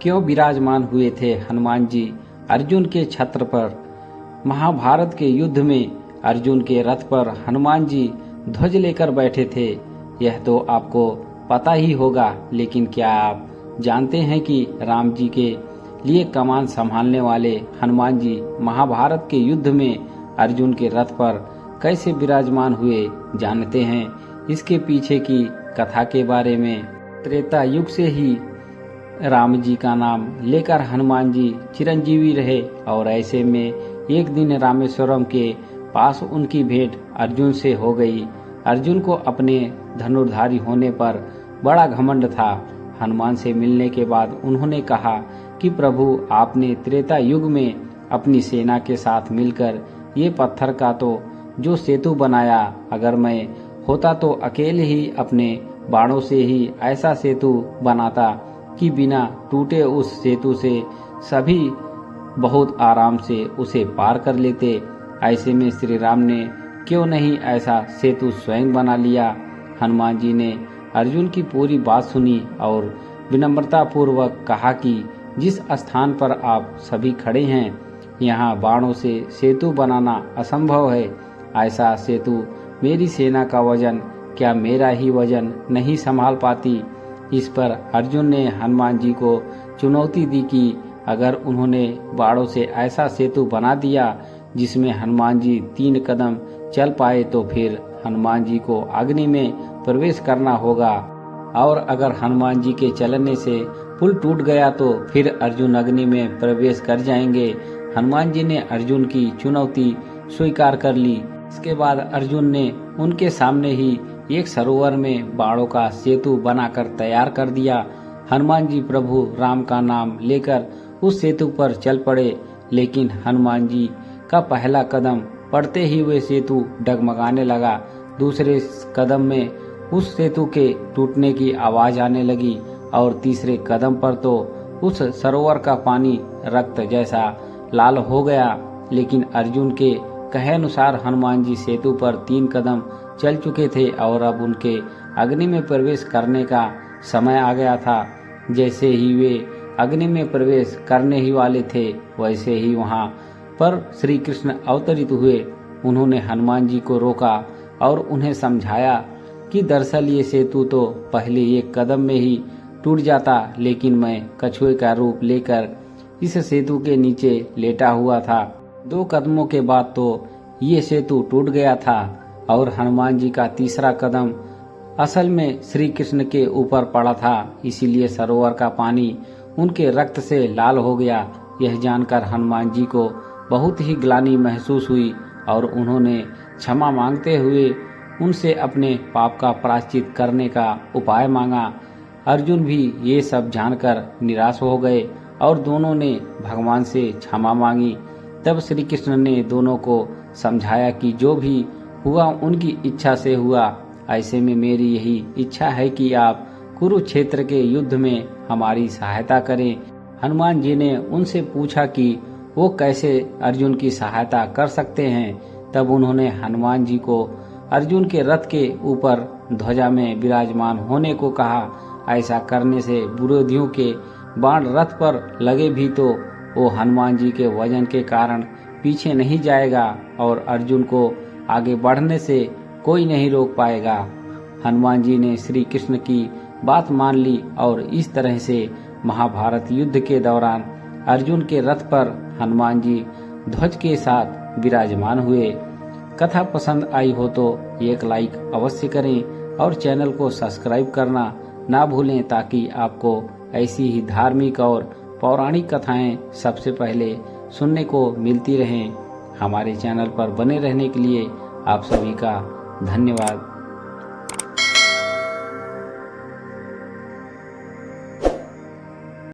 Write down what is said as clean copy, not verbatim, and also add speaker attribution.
Speaker 1: क्यों विराजमान हुए थे हनुमान जी अर्जुन के छत्र पर। महाभारत के युद्ध में अर्जुन के रथ पर हनुमान जी ध्वज लेकर बैठे थे, यह तो आपको पता ही होगा। लेकिन क्या आप जानते हैं कि राम जी के लिए कमान संभालने वाले हनुमान जी महाभारत के युद्ध में अर्जुन के रथ पर कैसे विराजमान हुए? जानते हैं इसके पीछे की कथा के बारे में। त्रेता युग से ही राम जी का नाम लेकर हनुमान जी चिरंजीवी रहे और ऐसे में एक दिन रामेश्वरम के पास उनकी भेंट अर्जुन से हो गई। अर्जुन को अपने धनुर्धारी होने पर बड़ा घमंड था। हनुमान से मिलने के बाद उन्होंने कहा कि प्रभु, आपने त्रेता युग में अपनी सेना के साथ मिलकर ये पत्थर का तो जो सेतु बनाया, अगर मैं होता तो अकेले ही अपने बाणों से ही ऐसा सेतु बनाता कि बिना टूटे उस सेतु से सभी बहुत आराम से उसे पार कर लेते। ऐसे में श्री राम ने क्यों नहीं ऐसा सेतु स्वयं बना लिया? हनुमान जी ने अर्जुन की पूरी बात सुनी और विनम्रता पूर्वक कहा कि जिस स्थान पर आप सभी खड़े हैं, यहाँ बाणों से सेतु बनाना असंभव है। ऐसा सेतु मेरी सेना का वजन, क्या मेरा ही वजन नहीं संभाल पाती? इस पर अर्जुन ने हनुमान जी को चुनौती दी कि अगर उन्होंने बाणों से ऐसा सेतु बना दिया जिसमें हनुमान जी 3 कदम चल पाए तो फिर हनुमान जी को अग्नि में प्रवेश करना होगा, और अगर हनुमान जी के चलने से पुल टूट गया तो फिर अर्जुन अग्नि में प्रवेश कर जाएंगे। हनुमान जी ने अर्जुन की चुनौती स्वीकार कर ली। इसके बाद अर्जुन ने उनके सामने ही एक सरोवर में बाणों का सेतु बनाकर तैयार कर दिया। हनुमान जी प्रभु राम का नाम लेकर उस सेतु पर चल पड़े, लेकिन हनुमान जी का पहला कदम पड़ते ही वे सेतु डगमगाने लगा। दूसरे कदम में उस सेतु के टूटने की आवाज आने लगी और तीसरे कदम पर तो उस सरोवर का पानी रक्त जैसा लाल हो गया। लेकिन अर्जुन के कहे अनुसार हनुमान जी सेतु पर 3 कदम चल चुके थे और अब उनके अग्नि में प्रवेश करने का समय आ गया था। जैसे ही वे अग्नि में प्रवेश करने ही वाले थे, वैसे ही वहां पर श्री कृष्ण अवतरित हुए। उन्होंने हनुमान जी को रोका और उन्हें समझाया कि दरअसल ये सेतु तो पहले 1 कदम में ही टूट जाता, लेकिन मैं कछुए का रूप लेकर इस सेतु के नीचे लेटा हुआ था। 2 कदमों के बाद तो ये सेतु टूट गया था और हनुमान जी का तीसरा कदम असल में श्री कृष्ण के ऊपर पड़ा था, इसीलिए सरोवर का पानी उनके रक्त से लाल हो गया। यह जानकर हनुमान जी को बहुत ही ग्लानि महसूस हुई और उन्होंने क्षमा मांगते हुए उनसे अपने पाप का प्रायश्चित करने का उपाय मांगा। अर्जुन भी ये सब जानकर निराश हो गए और दोनों ने भगवान से क्षमा मांगी। तब श्री कृष्ण ने दोनों को समझाया कि जो भी हुआ उनकी इच्छा से हुआ। ऐसे में मेरी यही इच्छा है कि आप कुरुक्षेत्र के युद्ध में हमारी सहायता करें। हनुमान जी ने उनसे पूछा कि वो कैसे अर्जुन की सहायता कर सकते हैं। तब उन्होंने हनुमान जी को अर्जुन के रथ के ऊपर ध्वजा में विराजमान होने को कहा। ऐसा करने से विरोधियों के बाण रथ पर लगे भी तो वो हनुमान जी के वजन के कारण पीछे नहीं जाएगा और अर्जुन को आगे बढ़ने से कोई नहीं रोक पाएगा। हनुमान जी ने श्री कृष्ण की बात मान ली और इस तरह से महाभारत युद्ध के दौरान अर्जुन के रथ पर हनुमान जी ध्वज के साथ विराजमान हुए। कथा पसंद आई हो तो एक लाइक अवश्य करें और चैनल को सब्सक्राइब करना ना भूलें ताकि आपको ऐसी ही धार्मिक और पौराणिक कथाएं सबसे पहले सुनने को मिलती रहें। हमारे चैनल पर बने रहने के लिए आप सभी का धन्यवाद।